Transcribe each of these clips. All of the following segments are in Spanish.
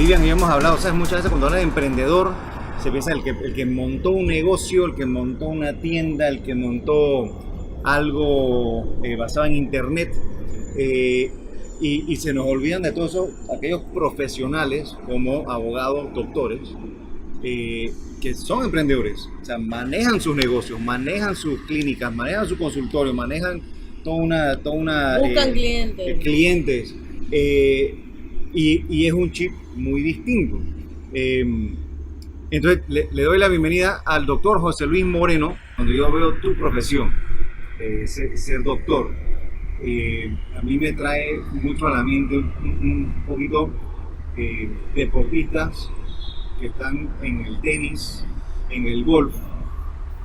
Vivian y yo hemos hablado, ¿sabes? Muchas veces cuando habla de emprendedor, se piensa el que montó un negocio, el que montó una tienda, el que montó algo basado en internet, y se nos olvidan de todos eso, aquellos profesionales como abogados, doctores, que son emprendedores, o sea, manejan sus negocios, manejan sus clínicas, manejan su consultorio, manejan Buscan clientes. clientes, y es un chip muy distinto. Entonces le doy la bienvenida al doctor José Luis Moreno, cuando yo veo tu profesión, ser doctor. A mí me trae mucho a la mente un poquito deportistas que están en el tenis, en el golf,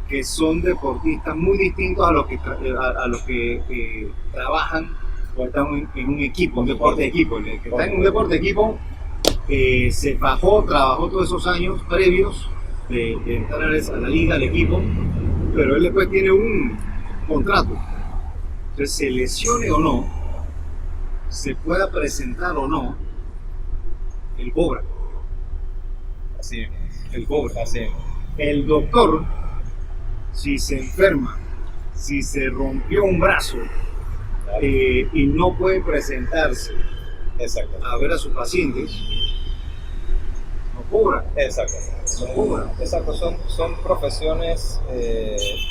que son deportistas muy distintos a los que, a los que trabajan o están en un equipo, un deporte de equipo. El que está en un deporte de equipo se bajó, trabajó todos esos años previos de entrar a la liga, al equipo, pero él después tiene un contrato. Entonces, se lesione o no, se pueda presentar o no, él cobra. Así es. Él cobra. Así es. El doctor, si se enferma, si se rompió un brazo y no puede presentarse Exacto. a ver a sus pacientes, no cobra. Exacto. Exacto. Son profesiones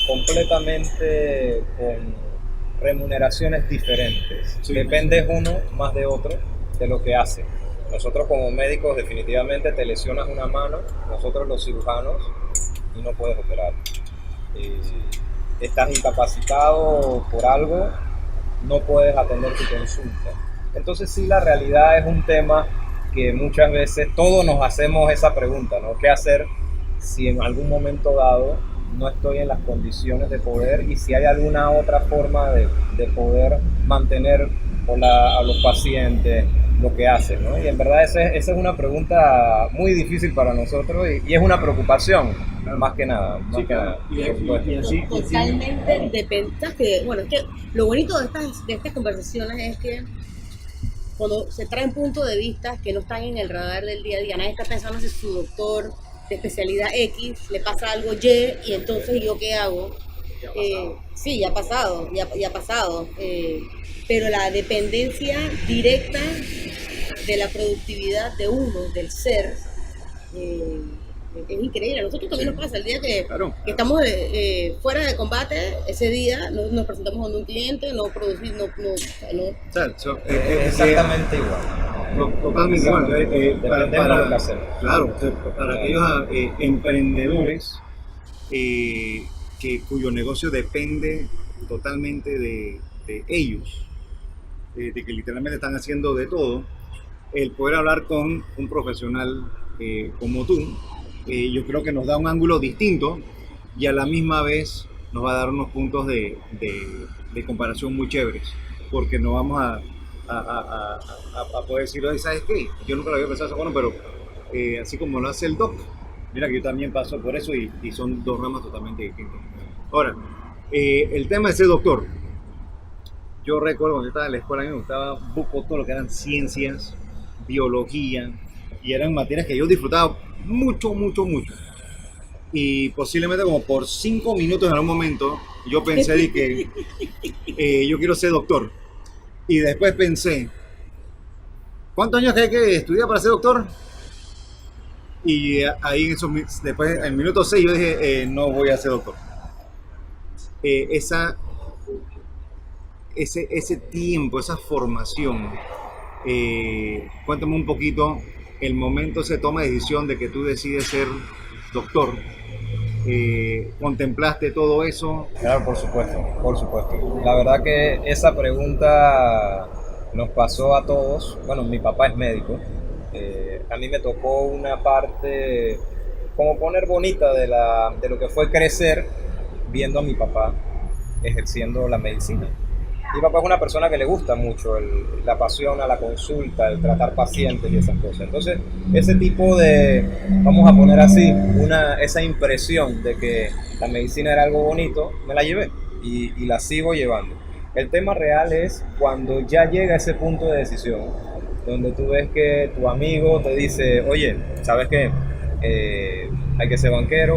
completamente con remuneraciones diferentes. Sí. Depende uno más de otro de lo que hace. Nosotros como médicos definitivamente te lesionas una mano, nosotros los cirujanos, y no puedes operar. Estás incapacitado por algo, no puedes atender tu consulta. Entonces sí, la realidad es un tema que muchas veces todos nos hacemos esa pregunta, ¿no? ¿Qué hacer si en algún momento dado no estoy en las condiciones de poder, y si hay alguna otra forma de poder mantener a los pacientes lo que hacen, ¿no? Y en verdad esa es una pregunta muy difícil para nosotros y es una preocupación, más que nada. Sí, claro. Y así, Totalmente depende. Bueno, es que lo bonito de estas conversaciones es que cuando se traen puntos de vista que no están en el radar del día a día, nadie está pensando si su doctor de especialidad X le pasa algo Y, y entonces ¿yo qué hago? Sí, ya ha pasado, pero la dependencia directa de la productividad de uno, del ser, es increíble. A nosotros también nos pasa el día que estamos fuera de combate, ese día nos presentamos a un cliente, no producimos, exactamente igual. Totalmente igual. Dependemos de lo que hacemos. Claro, para aquellos emprendedores cuyo negocio depende totalmente de ellos, de que literalmente están haciendo de todo, el poder hablar con un profesional como tú, yo creo que nos da un ángulo distinto y a la misma vez nos va a dar unos puntos de comparación muy chéveres, porque no vamos a poder decir, ¿sabes qué? Yo nunca lo había pensado, bueno, pero así como lo hace el doc, mira que yo también paso por eso y son dos ramas totalmente distintas. Ahora, el tema de ser doctor. Yo recuerdo cuando yo estaba en la escuela, a mí me gustaba poco todo lo que eran ciencias, biología, y eran materias que yo disfrutaba mucho. Y posiblemente como por 5 minutos en algún momento, yo pensé de que yo quiero ser doctor. Y después pensé, ¿cuántos años hay que estudiar para ser doctor? Y ahí después en el minuto 6 yo dije, no voy a ser doctor. Ese tiempo, esa formación, cuéntame un poquito el momento se toma decisión de que tú decides ser doctor. ¿Contemplaste todo eso? Claro, por supuesto. La verdad que esa pregunta nos pasó a todos. Bueno, mi papá es médico. A mí me tocó una parte como poner bonita de lo que fue crecer viendo a mi papá ejerciendo la medicina. Mi papá es una persona que le gusta mucho la pasión a la consulta, el tratar pacientes y esas cosas. Entonces, ese tipo de, vamos a poner así, esa impresión de que la medicina era algo bonito, me la llevé y la sigo llevando. El tema real es cuando ya llega ese punto de decisión, donde tú ves que tu amigo te dice, oye, ¿sabes qué? Hay que ser banquero,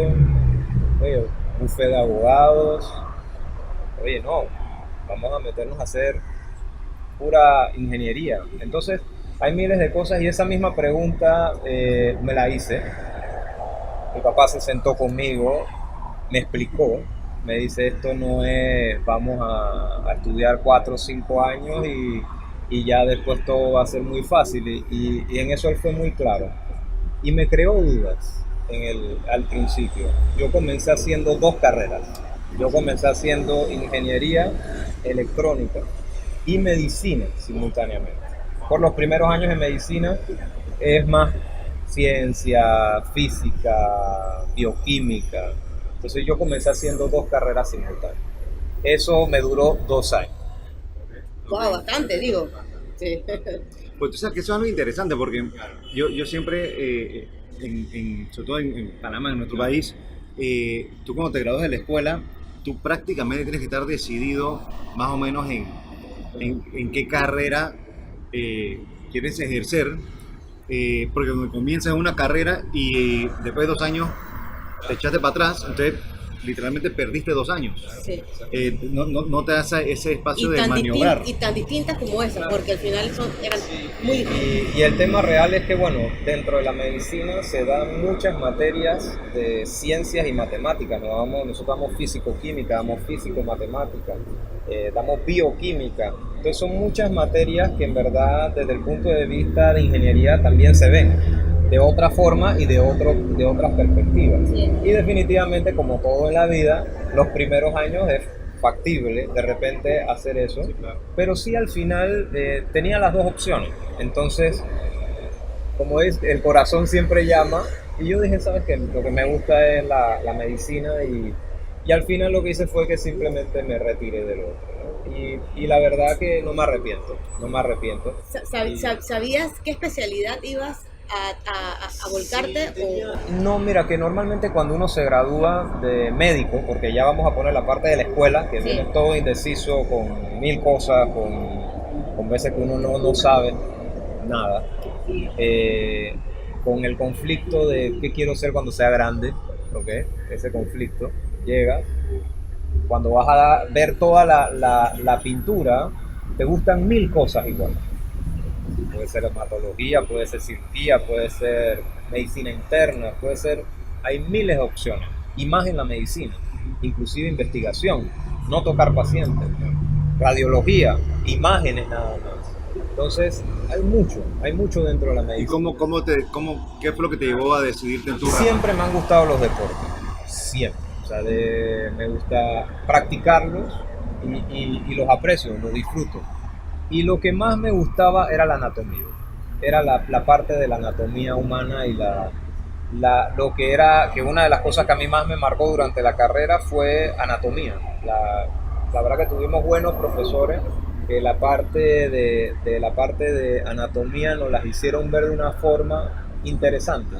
oye, bufete de abogados, oye, no, vamos a meternos a hacer pura ingeniería. Entonces, hay miles de cosas y esa misma pregunta me la hice. Mi papá se sentó conmigo, me explicó, me dice, esto no es, vamos a estudiar 4 o 5 años y ya después todo va a ser muy fácil. Y en eso él fue muy claro. Y me creó dudas al principio. Yo comencé haciendo 2 carreras. Yo comencé haciendo ingeniería electrónica y medicina simultáneamente. Por los primeros años en medicina es más ciencia, física, bioquímica. Entonces yo comencé haciendo 2 carreras simultáneas. Eso me duró 2 años. Wow, bastante, digo. Sí. Pues tú sabes que eso es algo interesante porque yo siempre, sobre todo en Panamá, en nuestro país, tú cuando te gradúas de la escuela, tú prácticamente tienes que estar decidido más o menos en qué carrera quieres ejercer, porque cuando comienzas una carrera y después de 2 años te echaste para atrás, entonces literalmente perdiste 2 años. Sí. No te das ese espacio Y de tan, maniobrar. y tan distintas como esa, porque al final eran muy diferentes. Y el tema real es que, bueno, dentro de la medicina se dan muchas materias de ciencias y matemáticas. Nosotros damos físico-química, damos físico-matemática, damos bioquímica. Entonces son muchas materias que en verdad desde el punto de vista de ingeniería también se ven de otra forma y de otras perspectivas. Sí. Y definitivamente, como todo en la vida, los primeros años es factible de repente hacer eso, sí, claro. Pero sí al final tenía las 2 opciones. Entonces, como es, el corazón siempre llama, y yo dije, ¿sabes qué? Lo que me gusta es la medicina y al final lo que hice fue que simplemente me retiré del otro, ¿no? Y la verdad que no me arrepiento. ¿Sabías qué especialidad ibas a volcarte? No, mira, que normalmente cuando uno se gradúa de médico, porque ya vamos a poner la parte de la escuela, que sí, viene todo indeciso con 1000 cosas, con veces que uno no sabe nada, con el conflicto de qué quiero ser cuando sea grande, ¿ok? Ese conflicto llega. Cuando vas a ver toda la pintura, te gustan 1000 cosas igual. Puede ser hematología, puede ser cirugía, puede ser medicina interna, hay miles de opciones, y más en la medicina, inclusive investigación, no tocar pacientes, radiología, imágenes nada más. Entonces, hay mucho dentro de la medicina. ¿Y qué fue lo que te llevó a decidirte en tu rama? Siempre me han gustado los deportes, siempre. O sea, me gusta practicarlos y los aprecio, los disfruto. Y lo que más me gustaba era la anatomía, era la parte de la anatomía humana y lo que era, que una de las cosas que a mí más me marcó durante la carrera fue anatomía. La verdad que tuvimos buenos profesores que la parte de anatomía nos las hicieron ver de una forma interesante.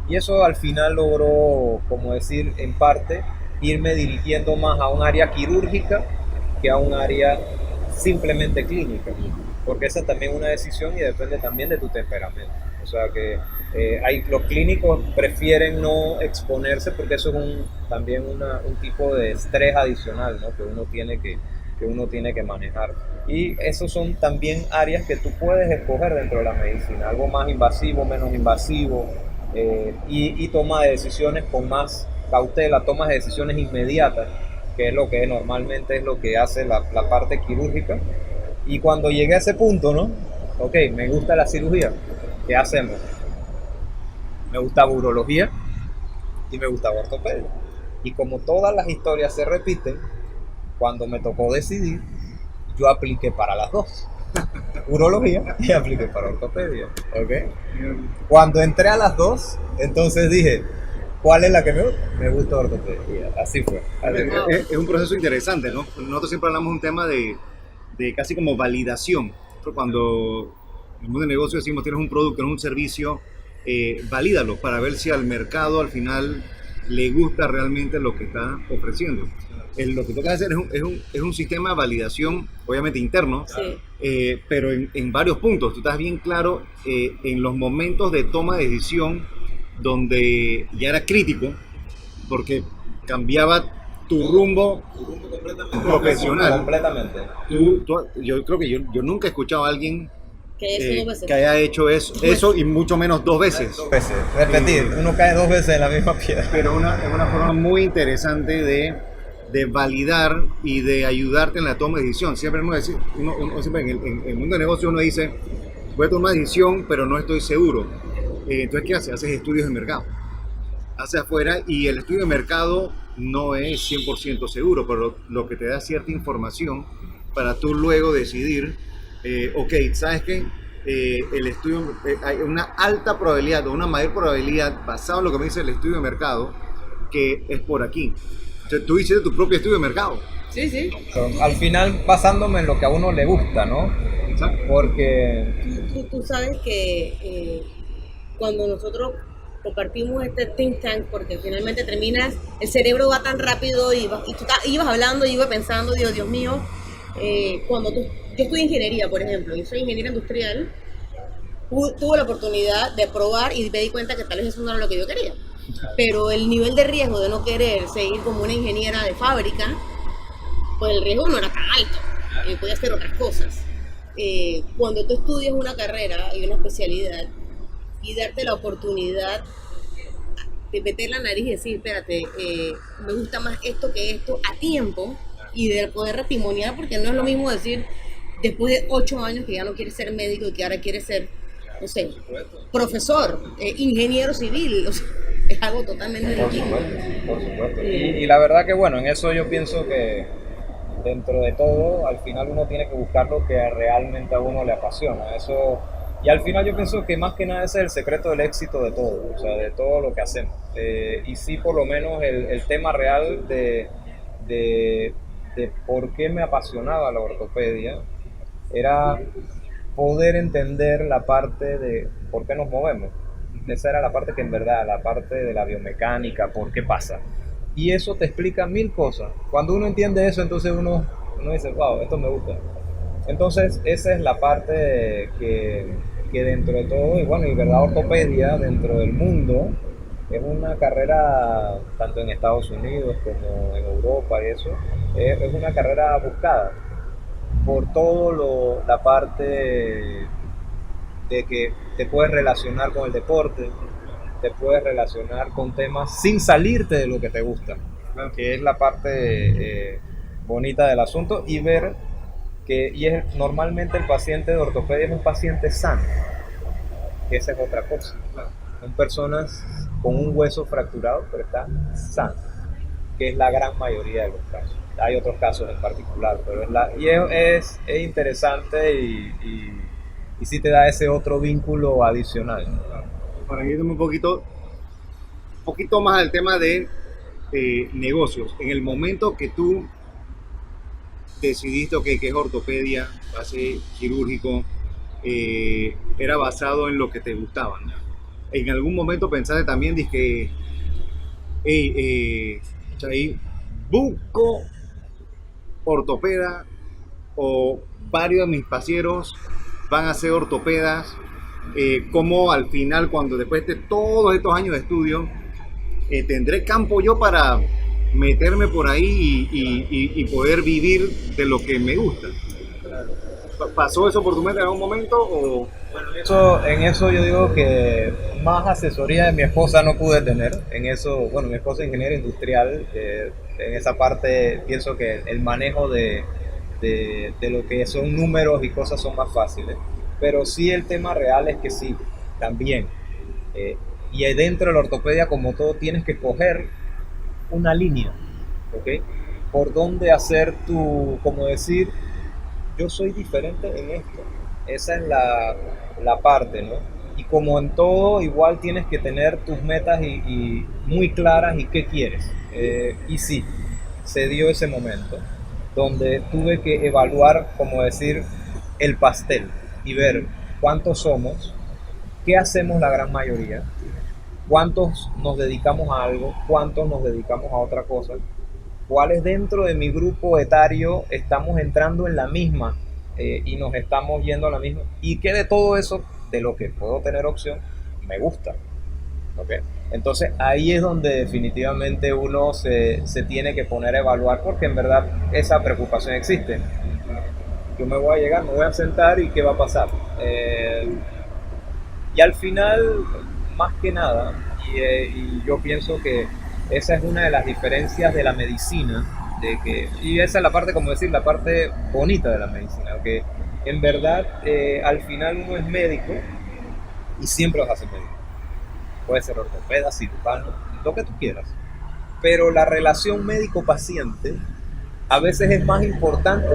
Y eso al final logró, como decir, en parte, irme dirigiendo más a un área quirúrgica que a un área simplemente clínica, porque esa también es una decisión y depende también de tu temperamento. O sea que los clínicos prefieren no exponerse porque eso es también un tipo de estrés adicional, ¿no? que uno tiene que manejar. Y esos son también áreas que tú puedes escoger dentro de la medicina, algo más invasivo, menos invasivo, y toma de decisiones con más cautela, tomas de decisiones inmediatas, que es lo que normalmente es lo que hace la parte quirúrgica. Y cuando llegué a ese punto, ¿no? Ok, me gusta la cirugía, ¿qué hacemos? Me gusta urología y me gusta ortopedia. Y como todas las historias se repiten, cuando me tocó decidir, yo apliqué para las 2. Urología y apliqué para ortopedia, ¿ok? Cuando entré a las 2, entonces dije, ¿cuál es la que me gusta? Me gusta ortopedia. Así fue. Es un proceso interesante, ¿no? Nosotros siempre hablamos de un tema de casi como validación. Cuando en el mundo de negocio decimos tienes un producto, tienes un servicio, valídalo para ver si al mercado al final le gusta realmente lo que está ofreciendo. lo que toca hacer es un sistema de validación, obviamente interno, Sí. pero en varios puntos. Tú estás bien claro en los momentos de toma de decisión donde ya era crítico, porque cambiaba tu rumbo profesional. Completamente. Yo creo que yo nunca he escuchado a alguien Que eso dos veces. que haya hecho eso y mucho menos 2 veces. Dos veces. Repetir, uno cae 2 veces en la misma piedra. Pero es una forma muy interesante de validar y de ayudarte en la toma de decisión. Siempre, siempre en el mundo de negocio uno dice, voy a tomar una decisión, pero no estoy seguro. Entonces, ¿qué haces? Haces estudios de mercado. Hacia afuera, y el estudio de mercado no es 100% seguro, pero lo que te da cierta información para tú luego decidir, ok, ¿sabes qué? El estudio, hay una alta probabilidad o una mayor probabilidad basado en lo que me dice el estudio de mercado que es por aquí. Entonces, tú hiciste tu propio estudio de mercado. Sí, sí. Al final basándome en lo que a uno le gusta, ¿no? Exacto. Porque Tú sabes que cuando nosotros compartimos este think tank, porque finalmente terminas, el cerebro va tan rápido y tú ibas hablando y iba pensando, Dios mío, yo estudio ingeniería, por ejemplo, yo soy ingeniera industrial, tuve la oportunidad de probar y me di cuenta que tal vez eso no era lo que yo quería. Pero el nivel de riesgo de no querer seguir como una ingeniera de fábrica, pues el riesgo no era tan alto, podía hacer otras cosas. Cuando tú estudias una carrera y una especialidad y darte la oportunidad de meter la nariz y decir, espérate, me gusta más esto que esto a tiempo, y de poder testimoniar, porque no es lo mismo decir después de 8 años que ya no quieres ser médico y que ahora quieres ser, no sé, profesor, ingeniero civil, o sea, es algo totalmente distinto. por supuesto. Y la verdad que bueno, en eso yo pienso que dentro de todo, al final uno tiene que buscar lo que realmente a uno le apasiona. Eso, y al final yo pienso que más que nada ese es el secreto del éxito de todo, o sea, de todo lo que hacemos. Y sí, por lo menos el tema real de por qué me apasionaba la ortopedia era poder entender la parte de por qué nos movemos. Esa era la parte que en verdad, la parte de la biomecánica, por qué pasa. Y eso te explica 1000 cosas. Cuando uno entiende eso, entonces uno dice, wow, esto me gusta. Entonces, esa es la parte que dentro de todo, y bueno, y verdad, ortopedia dentro del mundo es una carrera, tanto en Estados Unidos como en Europa y eso, es una carrera buscada por todo la parte de que te puedes relacionar con el deporte, te puedes relacionar con temas sin salirte de lo que te gusta, que es la parte bonita del asunto, y ver que normalmente el paciente de ortopedia es un paciente sano, que esa es otra cosa. Son personas con un hueso fracturado, pero están sanos, que es la gran mayoría de los casos. Hay otros casos en particular, pero es interesante y sí te da ese otro vínculo adicional. Para irme un poquito más al tema de negocios. En el momento que tú decidiste que es ortopedia, base quirúrgico, era basado en lo que te gustaba, ¿no? En algún momento pensaste también, dije, Chay, busco ortopeda, o varios de mis pacientes van a ser ortopedas, como al final, cuando después de todos estos años de estudio, tendré campo yo para meterme por ahí y poder vivir de lo que me gusta. ¿Pasó eso por tu mente en algún momento? O... En eso yo digo que más asesoría de mi esposa no pude tener. En eso, bueno, mi esposa es ingeniera industrial. En esa parte pienso que el manejo de lo que son números y cosas son más fáciles. Pero sí, el tema real es que sí, también. Y dentro de la ortopedia, como todo, tienes que coger una línea, ¿ok? Por dónde hacer como decir, yo soy diferente en esto. Esa es la parte, ¿no? Y como en todo, igual tienes que tener tus metas y muy claras y qué quieres. Y sí, se dio ese momento donde tuve que evaluar, como decir, el pastel y ver cuántos somos, qué hacemos la gran mayoría, cuántos nos dedicamos a algo, cuántos nos dedicamos a otra cosa, cuáles dentro de mi grupo etario estamos entrando en la misma y nos estamos yendo a la misma, y que de todo eso, de lo que puedo tener opción, me gusta. ¿Okay? Entonces ahí es donde definitivamente uno se tiene que poner a evaluar, porque en verdad esa preocupación existe. Yo me voy a llegar, me voy a sentar y ¿qué va a pasar? Y al final, más que nada, y yo pienso que esa es una de las diferencias de la medicina, y esa es la parte, como decir, la parte bonita de la medicina, que en verdad al final uno es médico y siempre vas a ser médico. Puede ser ortopeda, cirujano, lo que tú quieras. Pero la relación médico-paciente a veces es más importante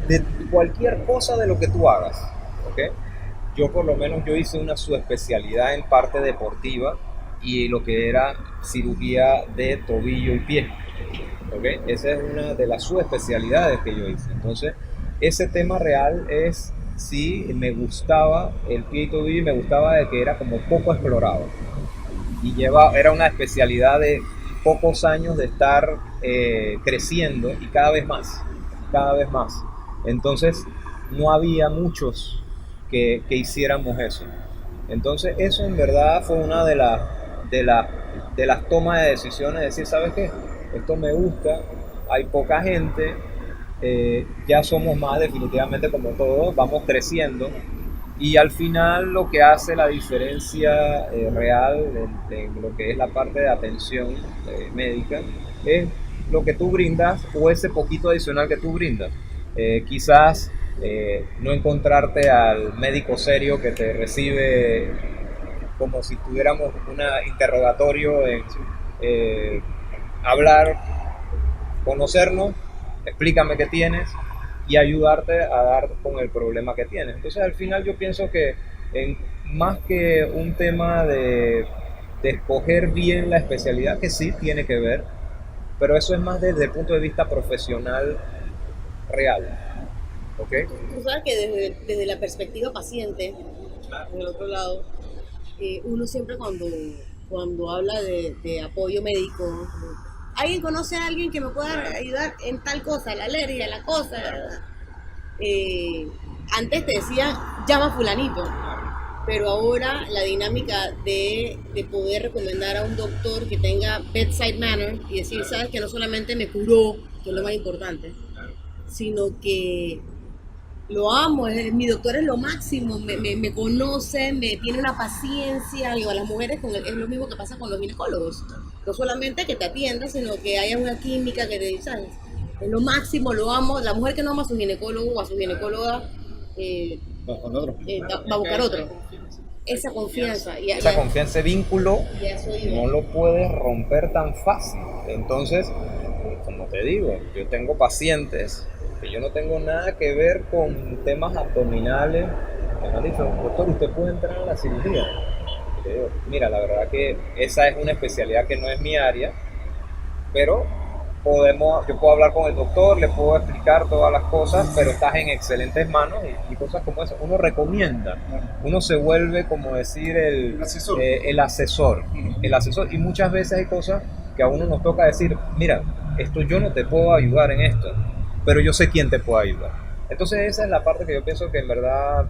de cualquier cosa de lo que tú hagas. ¿Okay? Yo por lo menos yo hice una subespecialidad en parte deportiva y lo que era cirugía de tobillo y pie. ¿Okay? Esa es una de las subespecialidades que yo hice. Entonces, ese tema real es, sí, me gustaba el pie y tobillo, y me gustaba de que era como poco explorado. Y era una especialidad de pocos años de estar creciendo y cada vez más, cada vez más. Entonces, no había muchos que hiciéramos eso. Entonces, eso en verdad fue una de las tomas de decisiones, de decir, ¿sabes qué? Esto me gusta, hay poca gente, ya somos más definitivamente como todos, vamos creciendo, y al final lo que hace la diferencia real de lo que es la parte de atención médica es lo que tú brindas o ese poquito adicional que tú brindas. Quizás no encontrarte al médico serio que te recibe como si tuviéramos un interrogatorio en hablar, conocernos, explícame qué tienes y ayudarte a dar con el problema que tienes. Entonces al final yo pienso que más que un tema de escoger bien la especialidad, que sí tiene que ver, pero eso es más desde el punto de vista profesional real. ¿Okay? Tú sabes que desde la perspectiva paciente, en el otro lado, uno siempre cuando habla de apoyo médico, ¿alguien conoce a alguien que me pueda ayudar en tal cosa, la alergia, la cosa? Antes te decía, llama a fulanito, pero ahora la dinámica de poder recomendar a un doctor que tenga bedside manner y decir, sabes que no solamente me curó, que es lo más importante, sino que lo amo, mi doctor es lo máximo, me conoce, me tiene una paciencia. Digo, a las mujeres es lo mismo que pasa con los ginecólogos. No solamente que te atiendan, sino que haya una química que te ¿sabes? Es lo máximo, lo amo. La mujer que no ama a su ginecólogo o a su ginecóloga va a buscar otro. Esa confianza. Esa confianza, ese vínculo, no lo puedes romper tan fácil. Entonces, como te digo, yo tengo pacientes que yo no tengo nada que ver con temas abdominales, que me han dicho, doctor, ¿usted puede entrar a la cirugía? Y le digo, mira, la verdad que esa es una especialidad que no es mi área, pero yo puedo hablar con el doctor, le puedo explicar todas las cosas, pero estás en excelentes manos y cosas como eso. Uno recomienda, uno se vuelve, como decir, el asesor, y muchas veces hay cosas que a uno nos toca decir, mira, esto yo no te puedo ayudar en esto, pero yo sé quién te puede ayudar. Entonces esa es la parte que yo pienso que en verdad,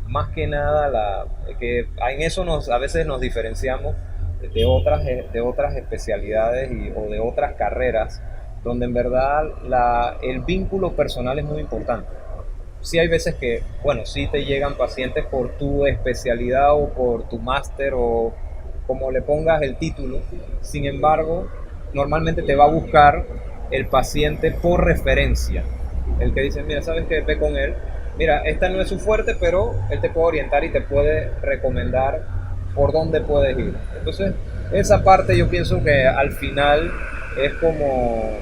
más que nada, que en eso a veces nos diferenciamos de otras especialidades o de otras carreras, donde en verdad el vínculo personal es muy importante. Sí hay veces que, bueno, sí te llegan pacientes por tu especialidad o por tu máster o como le pongas el título, sin embargo, normalmente te va a buscar el paciente por referencia. El que dice, mira, ¿sabes qué? Ve con él. Mira, esta no es su fuerte, pero él te puede orientar y te puede recomendar por dónde puedes ir. Entonces, esa parte yo pienso que al final es como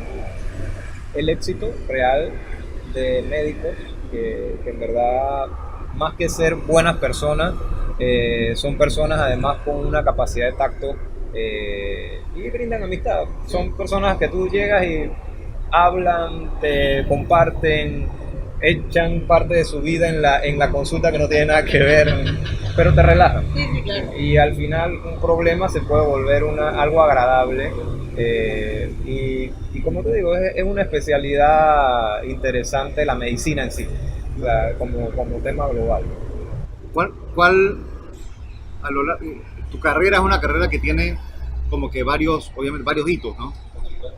el éxito real de médicos que en verdad, más que ser buenas personas, son personas además con una capacidad de tacto y brindan amistad. Son personas que tú llegas y hablan, te comparten, echan parte de su vida en la consulta que no tiene nada que ver, pero te relajan. Sí, sí, claro. Y al final un problema se puede volver algo agradable. Y como te digo, es una especialidad interesante la medicina en sí, o sea, como tema global. ¿Cuál a lo tu carrera es una carrera que tiene como que varios, obviamente varios hitos, ¿no?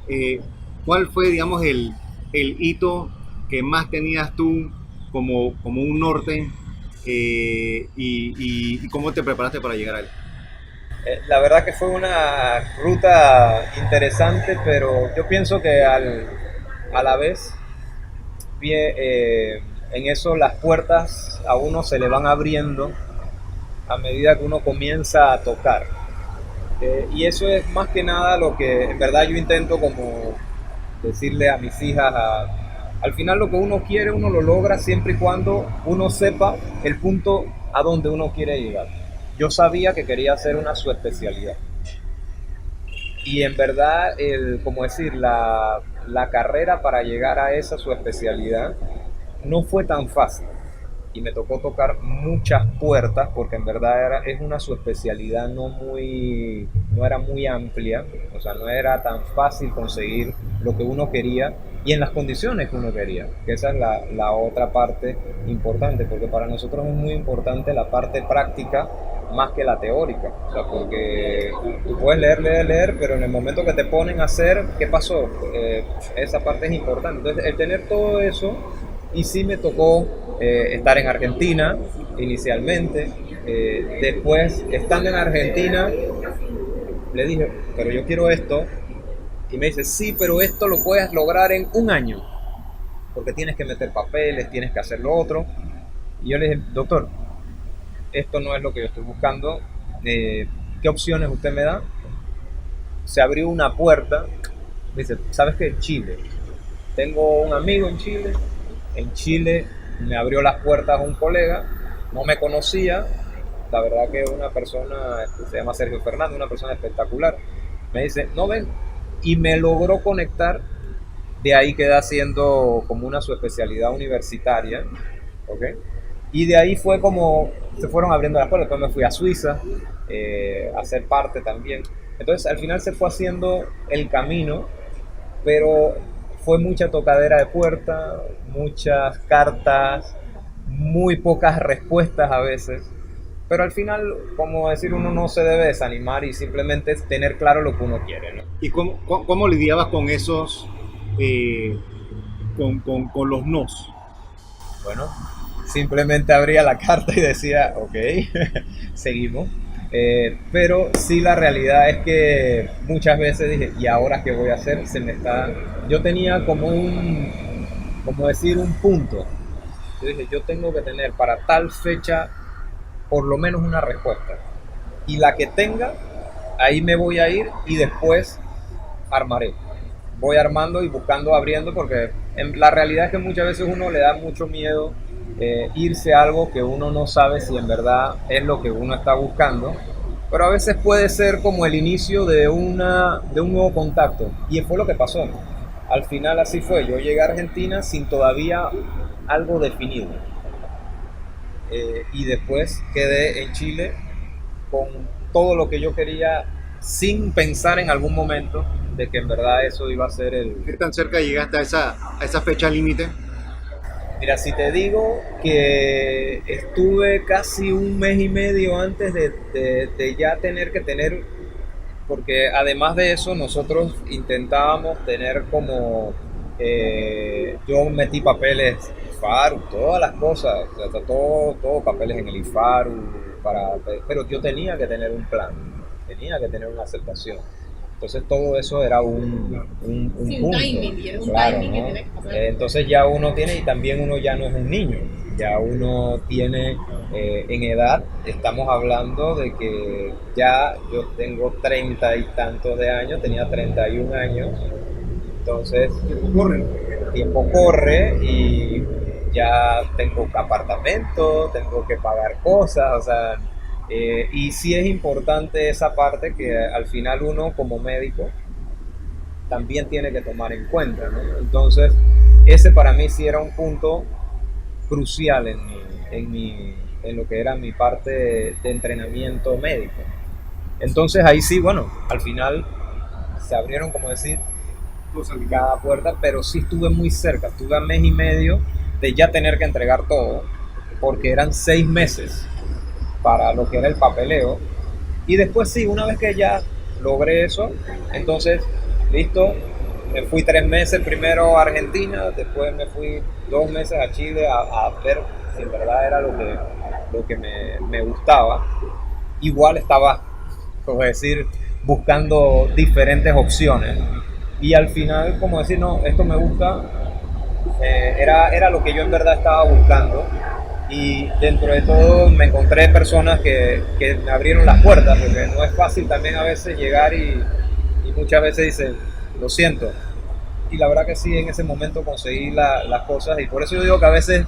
Eh, ¿Cuál fue, digamos, el hito que más tenías tú como un norte y cómo te preparaste para llegar a él? La verdad que fue una ruta interesante, pero yo pienso que a la vez en eso las puertas a uno se le van abriendo a medida que uno comienza a tocar. Y eso es más que nada lo que en verdad yo intento como decirle a mis hijas. Al final lo que uno quiere uno lo logra siempre y cuando uno sepa el punto a donde uno quiere llegar. Yo sabía que quería hacer una subespecialidad. Y en verdad, como decir, la carrera para llegar a esa subespecialidad no fue tan fácil y me tocó tocar muchas puertas porque en verdad es una subespecialidad no era muy amplia, o sea, no era tan fácil conseguir lo que uno quería y en las condiciones que uno quería, que esa es la otra parte importante, porque para nosotros es muy importante la parte práctica más que la teórica, o sea, porque tú puedes leer, pero en el momento que te ponen a hacer, ¿qué pasó? Esa parte es importante, entonces el tener todo eso. Y sí me tocó estar en Argentina inicialmente. Después, estando en Argentina, le dije, pero yo quiero esto. Y me dice, sí, pero esto lo puedes lograr en un año. Porque tienes que meter papeles, tienes que hacer lo otro. Y yo le dije, doctor, esto no es lo que yo estoy buscando. ¿Qué opciones usted me da? Se abrió una puerta. Me dice, ¿sabes qué? Chile. Tengo un amigo en Chile. En Chile me abrió las puertas un colega, no me conocía, la verdad que una persona, se llama Sergio Fernández, una persona espectacular, me dice, no ven, y me logró conectar, de ahí quedé haciendo como una subespecialidad universitaria, ¿ok? Y de ahí fue como se fueron abriendo las puertas, después me fui a Suiza a ser parte también, entonces al final se fue haciendo el camino, pero fue mucha tocadera de puerta, muchas cartas, muy pocas respuestas a veces. Pero al final, como decir, uno no se debe desanimar y simplemente es tener claro lo que uno quiere, ¿no? ¿Y cómo lidiabas con esos, con los nos? Bueno, simplemente abría la carta y decía, ok, seguimos. Pero sí, la realidad es que muchas veces dije, ¿y ahora qué voy a hacer? Yo tenía como decir, un punto. Yo dije, yo tengo que tener para tal fecha por lo menos una respuesta. Y la que tenga, ahí me voy a ir y después armaré. Voy armando y buscando, abriendo, porque la realidad es que muchas veces uno le da mucho miedo irse a algo que uno no sabe si en verdad es lo que uno está buscando, pero a veces puede ser como el inicio de un nuevo contacto, y fue lo que pasó. Al final así fue, yo llegué a Argentina sin todavía algo definido, y después quedé en Chile con todo lo que yo quería sin pensar en algún momento de que en verdad eso iba a ser ¿Qué tan cerca llegaste a esa fecha límite? Mira, si te digo que estuve casi un mes y medio antes de ya tener que tener, porque además de eso nosotros intentábamos tener como, yo metí papeles IFARU, todas las cosas, o sea, todo papeles en el IFARU, pero yo tenía que tener un plan, tenía que tener una aceptación. Entonces todo eso era un Sí, punto, timing, un claro, timing que ¿no? tenés que pasar. Entonces ya uno tiene, y también uno ya no es un niño, ya uno tiene en edad, estamos hablando de que ya yo tengo 30 y tantos de años, tenía 31 años, entonces el tiempo corre y ya tengo apartamento, tengo que pagar cosas, o sea, y sí es importante esa parte que al final uno como médico también tiene que tomar en cuenta, ¿no? Entonces, ese para mí sí era un punto crucial en lo que era mi parte de entrenamiento médico. Entonces ahí sí, bueno, al final se abrieron, como decir, cada puerta, pero sí estuve muy cerca, estuve a mes y medio de ya tener que entregar todo, porque eran 6 meses para lo que era el papeleo. Y después sí, una vez que ya logré eso, entonces, listo, me fui 3 meses primero a Argentina, después me fui 2 meses a Chile a ver si en verdad era lo que me gustaba. Igual estaba, como decir, buscando diferentes opciones. Y al final, como decir, no, esto me gusta, era lo que yo en verdad estaba buscando. Y dentro de todo me encontré personas que me abrieron las puertas, porque no es fácil también a veces llegar y muchas veces dicen, lo siento. Y la verdad que sí, en ese momento conseguí las cosas, y por eso yo digo que a veces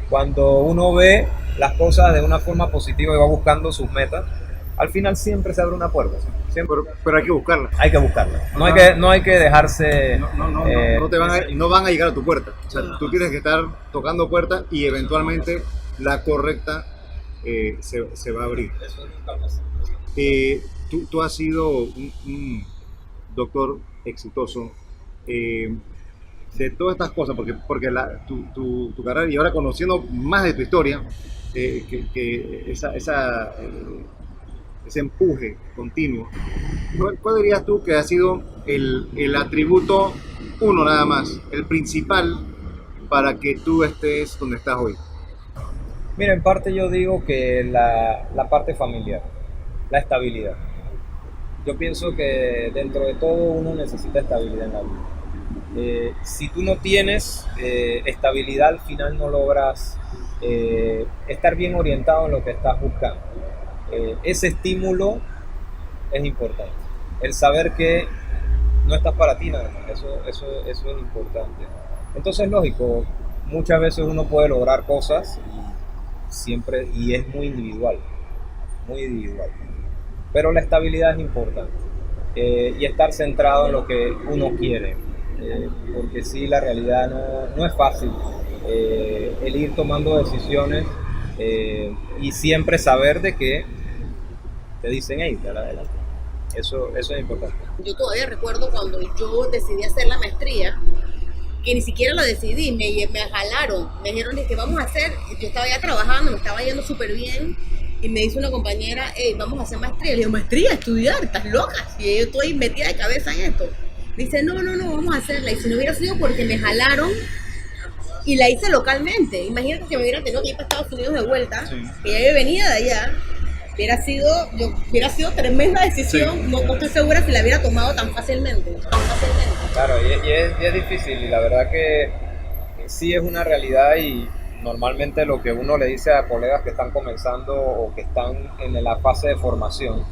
cuando uno ve las cosas de una forma positiva y va buscando sus metas, al final siempre se abre una puerta, siempre Pero hay que buscarla. hay que buscarla. No hay que dejarse... No van a llegar a tu puerta. O sea, tú tienes que estar tocando puertas y eventualmente la correcta se va a abrir. Tú has sido un doctor exitoso. De todas estas cosas, porque tu carrera, y ahora conociendo más de tu historia, que ese empuje continuo, ¿cuál dirías tú que ha sido el atributo, uno nada más, el principal para que tú estés donde estás hoy? Mira, en parte yo digo que la parte familiar, la estabilidad. Yo pienso que dentro de todo uno necesita estabilidad en la vida. Si tú no tienes estabilidad, al final no logras estar bien orientado en lo que estás buscando. Ese estímulo es importante. El saber que no estás para ti nada más, eso es importante. Entonces, lógico, muchas veces uno puede lograr cosas y es muy individual, muy individual. Pero la estabilidad es importante, y estar centrado en lo que uno quiere, porque sí, la realidad no es fácil, el ir tomando decisiones, y siempre saber de que te dicen, hey, dale adelante. Eso es importante. Yo todavía recuerdo cuando yo decidí hacer la maestría, que ni siquiera la decidí, me jalaron, me dijeron que vamos a hacer, yo estaba ya trabajando, me estaba yendo súper bien, y me dice una compañera, hey, vamos a hacer maestría. Le digo, maestría, estudiar, estás loca, si yo estoy metida de cabeza en esto. Me dice, no, vamos a hacerla, y si no hubiera sido porque me jalaron, y la hice localmente, imagínate que me hubiera tenido que ir para Estados Unidos de vuelta, sí, que ya yo venía de allá, hubiera sido tremenda decisión, sí. No estoy segura si la hubiera tomado tan fácilmente. Claro, y es difícil, y la verdad que sí es una realidad, y normalmente lo que uno le dice a colegas que están comenzando o que están en la fase de formación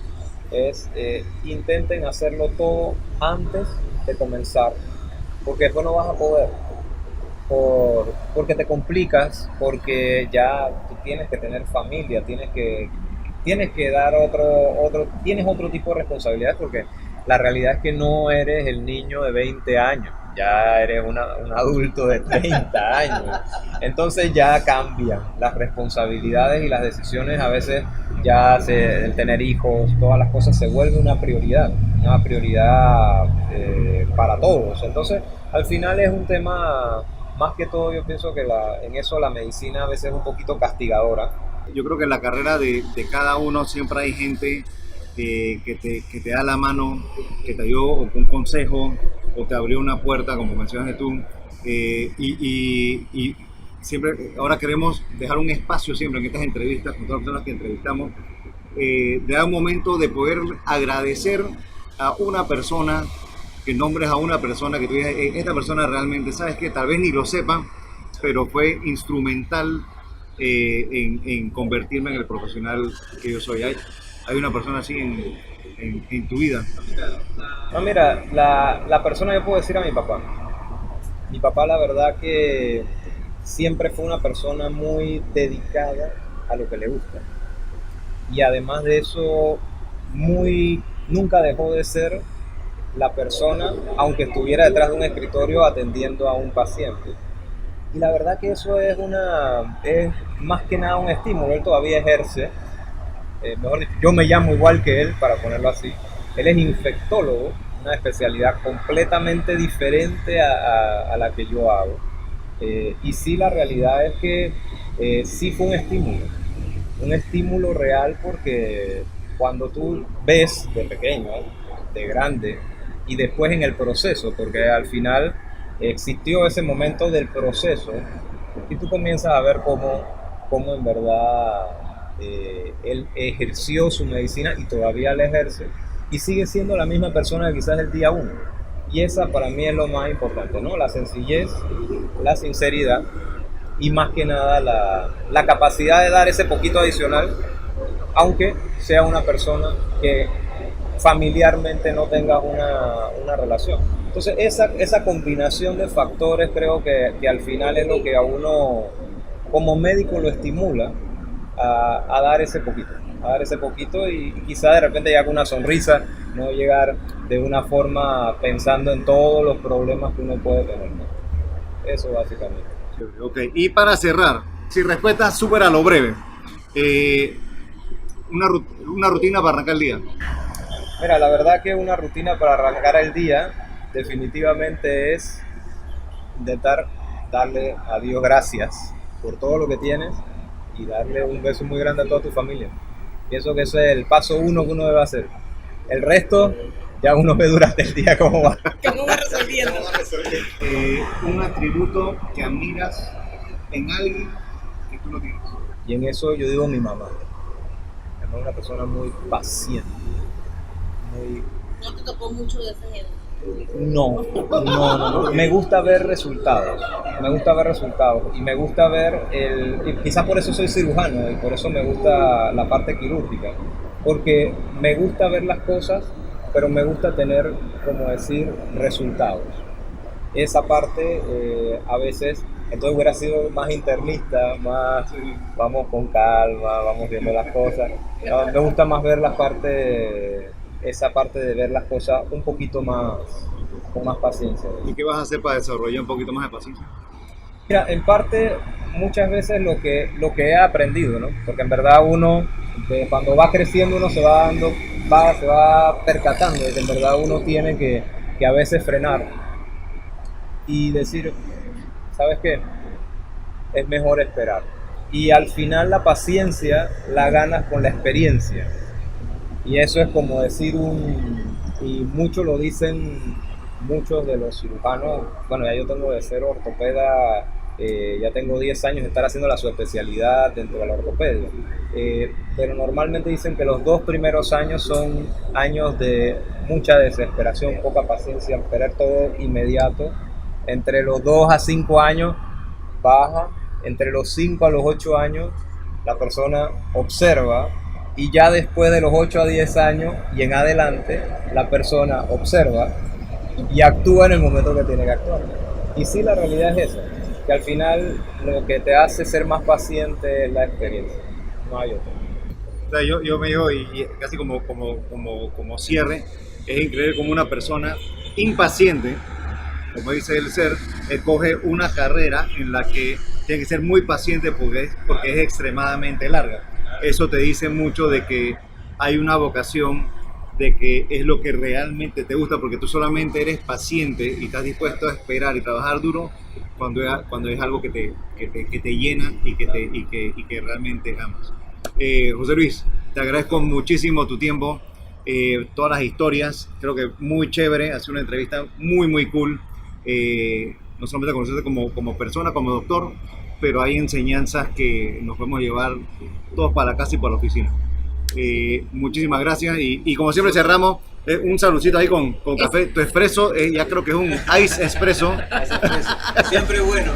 es intenten hacerlo todo antes de comenzar, porque después no vas a poder, porque te complicas, porque ya tú tienes que tener familia, tienes que dar tienes otro tipo de responsabilidades, porque la realidad es que no eres el niño de 20 años, ya eres un adulto de 30 años. Entonces ya cambian las responsabilidades y las decisiones. A veces ya el tener hijos, todas las cosas se vuelve una prioridad para todos. Entonces al final es un tema, más que todo yo pienso que en eso la medicina a veces es un poquito castigadora. Yo creo que en la carrera de cada uno siempre hay gente que te da la mano, que te dio un consejo o te abrió una puerta, como mencionaste tú, y siempre, ahora queremos dejar un espacio siempre en estas entrevistas con todas las personas que entrevistamos, de dar un momento de poder agradecer a una persona, que nombres a una persona que tú digas, esta persona realmente, sabes que tal vez ni lo sepa, pero fue instrumental en convertirme en el profesional que yo soy. ¿Hay una persona así en tu vida? No, mira, la persona, yo puedo decir a mi papá. Mi papá, la verdad que siempre fue una persona muy dedicada a lo que le gusta. Y además de eso, nunca dejó de ser la persona, aunque estuviera detrás de un escritorio atendiendo a un paciente. Y la verdad que eso es más que nada un estímulo. Él todavía ejerce, mejor dicho, yo me llamo igual que él, para ponerlo así. Él es infectólogo, una especialidad completamente diferente a la que yo hago. Y sí, la realidad es que sí fue un estímulo real, porque cuando tú ves de pequeño, de grande, y después en el proceso, porque al final existió ese momento del proceso, y tú comienzas a ver cómo en verdad él ejerció su medicina y todavía la ejerce, y sigue siendo la misma persona que quizás el día uno. Y esa para mí es lo más importante, ¿no? La sencillez, la sinceridad y más que nada la capacidad de dar ese poquito adicional, aunque sea una persona que familiarmente no tenga una relación. Entonces esa combinación de factores creo que al final es lo que a uno como médico lo estimula a dar ese poquito. A dar ese poquito y quizá de repente llegar con una sonrisa, no llegar de una forma pensando en todos los problemas que uno puede tener, ¿no? Eso básicamente. Ok, y para cerrar, si respuesta súper a lo breve, una rutina para arrancar el día. Mira, la verdad que una rutina para arrancar el día definitivamente es intentar darle a Dios gracias por todo lo que tienes y darle un beso muy grande a toda tu familia. Pienso que ese es el paso uno que uno debe hacer. El resto ya uno ve durante el día cómo va. ¿Cómo va resolviendo? Un atributo que admiras en alguien que tú no tienes. Y en eso yo digo mi mamá. Mi mamá es una persona muy paciente. No te tocó mucho de ese género. No. Me gusta ver resultados. Y me gusta ver y quizás por eso soy cirujano y por eso me gusta la parte quirúrgica. Porque me gusta ver las cosas, pero me gusta tener, como decir, resultados. Esa parte a veces, entonces hubiera sido más internista, más vamos con calma, vamos viendo las cosas. No, me gusta más ver esa parte de ver las cosas un poquito más, con más paciencia. ¿Y qué vas a hacer para desarrollar un poquito más de paciencia? Mira, en parte, muchas veces lo que he aprendido, ¿no? Porque en verdad uno, cuando va creciendo, uno se va percatando de que en verdad uno tiene que a veces frenar y decir, ¿sabes qué? Es mejor esperar. Y al final la paciencia la ganas con la experiencia. Y eso es como decir y muchos lo dicen, muchos de los cirujanos, bueno, ya yo tengo de ser ortopeda, ya tengo 10 años de estar haciendo la subespecialidad dentro de la ortopedia, pero normalmente dicen que los 2 primeros años son años de mucha desesperación, poca paciencia, esperar todo inmediato. Entre los 2 a 5 años baja, entre los 5 a los 8 años la persona observa, y ya después de los 8 a 10 años y en adelante la persona observa y actúa en el momento que tiene que actuar. Y sí, la realidad es esa, que al final lo que te hace ser más paciente es la experiencia, no hay otro. O sea, yo me digo, y casi como cierre, es increíble como una persona impaciente, como dice el ser, escoge una carrera en la que tiene que ser muy paciente porque es extremadamente larga. Eso te dice mucho de que hay una vocación, de que es lo que realmente te gusta, porque tú solamente eres paciente y estás dispuesto a esperar y trabajar duro cuando es algo que te llena y que realmente amas. José Luis, te agradezco muchísimo tu tiempo, todas las historias, creo que muy chévere, ha sido una entrevista muy muy cool, no solamente conocerte como persona, como doctor, pero hay enseñanzas que nos podemos llevar todos para la casa y para la oficina. Muchísimas gracias y como siempre cerramos, un saludcito ahí con café, tu espresso, ya creo que es un ice espresso. Siempre bueno.